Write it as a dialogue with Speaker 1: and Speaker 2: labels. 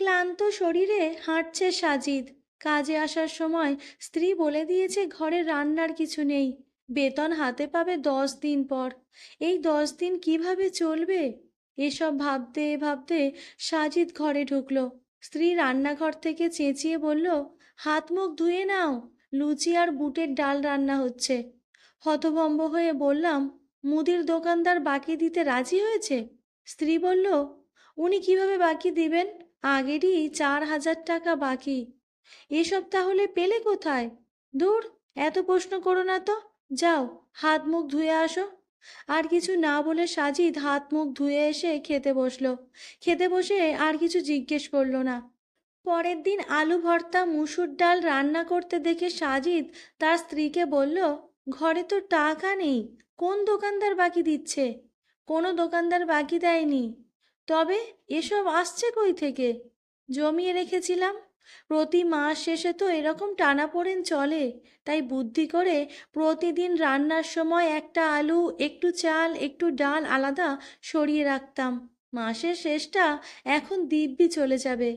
Speaker 1: ক্লান্ত শরীরে হাঁটছে সাজিদ। কাজে আসার সময় স্ত্রী বলে দিয়েছে ঘরে রান্নার কিছু নেই। বেতন হাতে পাবে 10 দিন পর। এই 10 দিন কিভাবে চলবে? এসব ভাবতে ভাবতে সাজিদ ঘরে ঢুকলো। স্ত্রী রান্নাঘর থেকে চেঁচিয়ে বলল, হাত মুখ ধুয়ে নাও, লুচি আর বুটের ডাল রান্না হচ্ছে। হতভম্ব হয়ে বললাম, মুদির দোকানদার বাকি দিতে রাজি হয়েছে? স্ত্রী বলল, উনি কিভাবে বাকি দিবেন? আগেরই 4,000 টাকা বাকি। এসব তাহলে পেলে কোথায়? দূর, এত প্রশ্ন করো না তো। যাও, হাত মুখ ধুয়ে আসো। আর কিছু না বলে সাজিদ হাত মুখ ধুয়ে এসে খেতে বসলো। খেতে বসে আর কিছু জিজ্ঞেস করলো না। পরের দিন আলু ভর্তা মুসুর ডাল রান্না করতে দেখে সাজিদ তার স্ত্রীকে বলল, ঘরে তো টাকা নেই, কোন দোকানদার বাকি দিচ্ছে? কোনো দোকানদার বাকি দেয়নি। তবে এসব আসছে কই থেকে? জমিয়ে রেখেছিলাম। প্রতি মাস শেষে তো এরকম টানাপোড়েন চলে। তাই বুদ্ধি করে প্রতিদিন রান্নার সময় একটা আলু, একটু চাল, একটু ডাল আলাদা সরিয়ে রাখতাম। মাসের শেষটা এখন দিব্যি চলে যাবে।